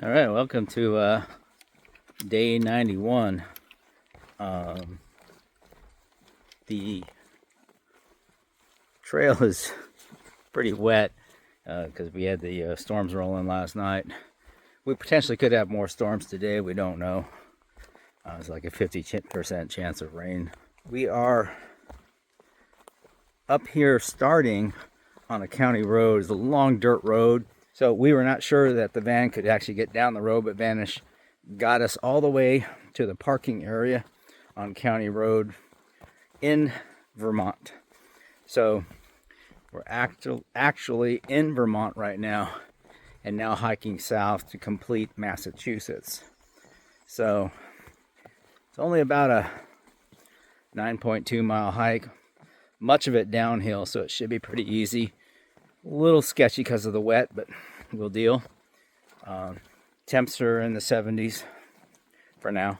All right, welcome to day 91. The trail is pretty wet because we had the storms rolling last night. We potentially could have more storms today. We don't know. It's like a 50% chance of rain. We are up here starting on a county road. It's a long dirt road. So we were not sure that the van could actually get down the road, but Vanish got us all the way to the parking area on County Road in Vermont. So we're actually in Vermont right now and now hiking south to complete Massachusetts. So it's only about a 9.2 mile hike, much of it downhill, so it should be pretty easy. A little sketchy because of the wet, but we'll deal. Temps are in the 70s for now.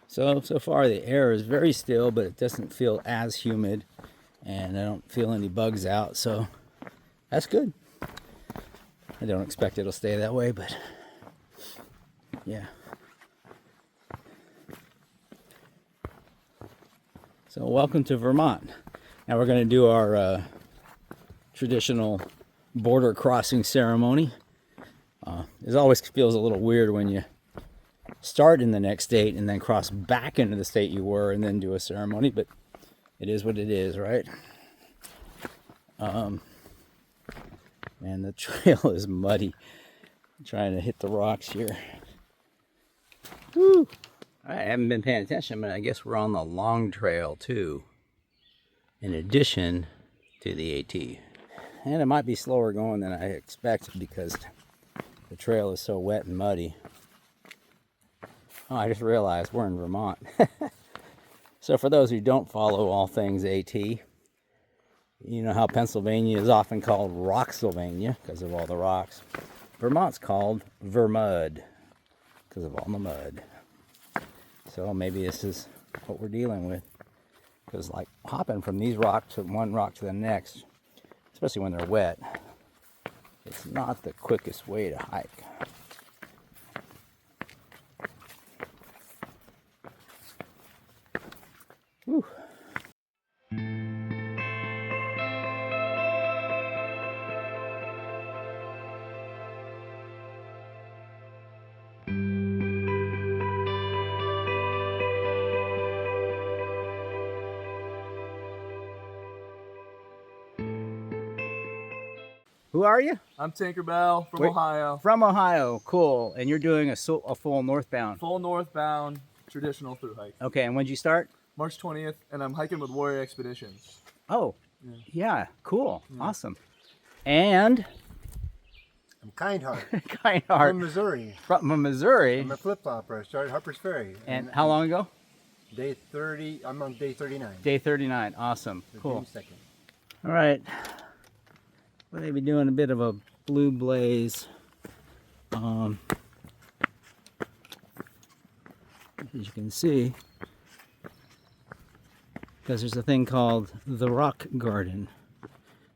So far the air is very still, but it doesn't feel as humid, and I don't feel any bugs out, so that's good. I don't expect it'll stay that way, but yeah. So welcome to Vermont. Now we're going to do our traditional border crossing ceremony. It always feels a little weird when you start in the next state and then cross back into the state you were and then do a ceremony, but it is what it is, right? And the trail is muddy. I'm trying to hit the rocks here. Woo! I haven't been paying attention, but I guess we're on the long trail too, in addition to the AT. And it might be slower going than I expected because the trail is so wet and muddy. Oh, I just realized we're in Vermont. So for those who don't follow all things AT, you know how Pennsylvania is often called Rocksylvania because of all the rocks. Vermont's called VERMUD because of all the mud. So maybe this is what we're dealing with. Because like hopping from these rocks to one rock to the next, especially when they're wet, it's not the quickest way to hike. Whew. Who are you? I'm Tinkerbell from Ohio. From Ohio, cool. And you're doing a full northbound. Full northbound, traditional through hike. Okay, and when'd you start? March 20th, and I'm hiking with Warrior Expeditions. Oh, yeah, cool, awesome. And? I'm Kindheart. Kindheart. From Missouri. From Missouri? I'm a flip-flopper. I started Harper's Ferry. And how long ago? Day 30, I'm on day 39. Day 39, awesome, cool. June 2nd. All right. We're going to be doing a bit of a blue blaze. As you can see, because there's a thing called the rock garden.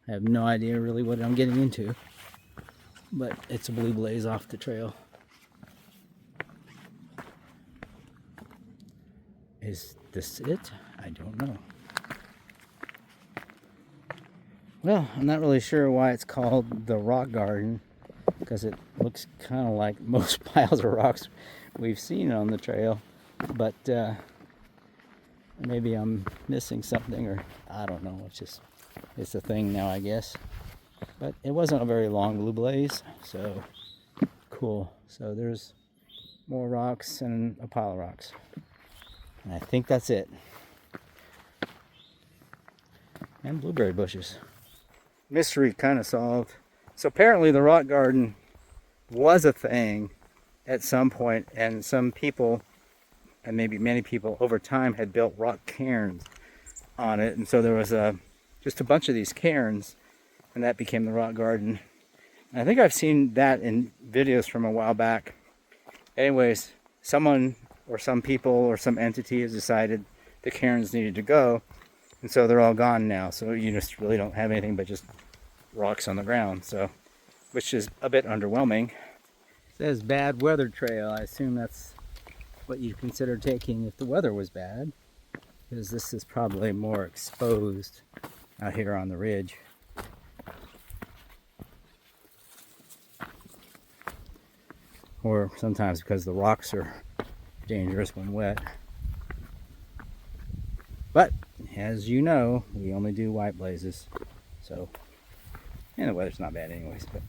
I have no idea really what I'm getting into, but it's a blue blaze off the trail. Is this it? I don't know. Well, I'm not really sure why it's called the rock garden, because it looks kind of like most piles of rocks we've seen on the trail, but maybe I'm missing something, or I don't know. It's a thing now, I guess. But it wasn't a very long blue blaze, so cool. So there's more rocks and a pile of rocks, and I think that's it. And blueberry bushes. Mystery kind of solved. So apparently the rock garden was a thing at some point, and some people, and maybe many people over time, had built rock cairns on it, and so there was just a bunch of these cairns, and that became the rock garden. And I think I've seen that in videos from a while back. Anyways, someone or some people or some entity has decided the cairns needed to go, and so they're all gone now. So you just really don't have anything but just rocks on the ground. So which is a bit underwhelming. It says bad weather trail. I assume that's what you'd consider taking if the weather was bad, because this is probably more exposed out here on the ridge. Or sometimes because the rocks are dangerous when wet. But as you know, we only do white blazes, so, and the weather's not bad anyways. But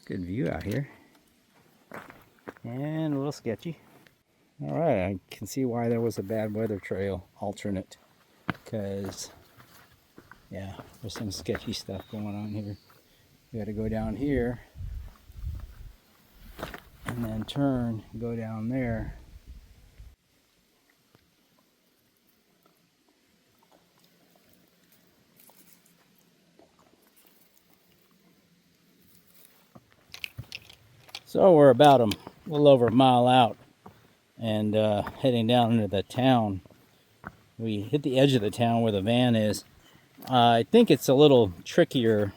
good view out here, and a little sketchy. All right, I can see why there was a bad weather trail alternate, because yeah, there's some sketchy stuff going on here. We got to go down here and then turn and go down there. So we're about a little over a mile out and heading down into the town. We hit the edge of the town where the van is. I think it's a little trickier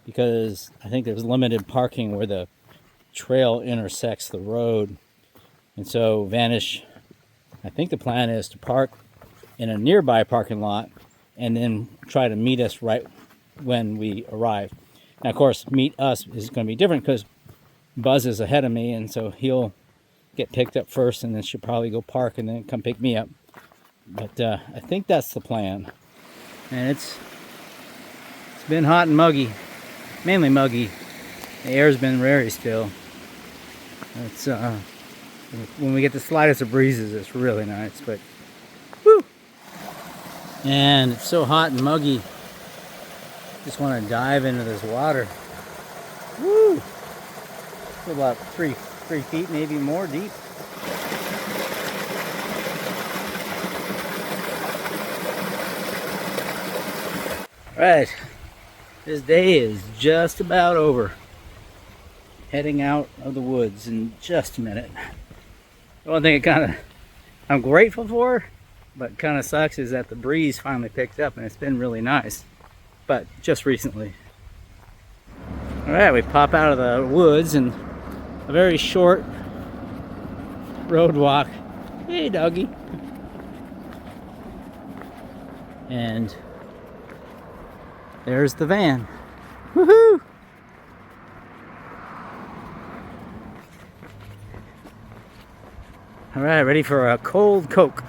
because I think there's limited parking where the trail intersects the road. And so Vanish, I think the plan is to park in a nearby parking lot and then try to meet us right when we arrive. Now, of course, meet us is going to be different because Buzz is ahead of me, and so he'll get picked up first and then she'll probably go park and then come pick me up. But I think that's the plan. And it's been hot and muggy, mainly muggy. The air's been very still. It's when we get the slightest of breezes, it's really nice. But woo! And it's so hot and muggy. Just want to dive into this water. Woo! It's about 3 feet, maybe more deep. Right, this day is just about over. Heading out of the woods in just a minute. The one thing I'm grateful for, but kind of sucks, is that the breeze finally picked up and it's been really nice, but just recently. All right, we pop out of the woods and a very short road walk. Hey, doggy. And there's the van. Woohoo! All right, ready for a cold Coke.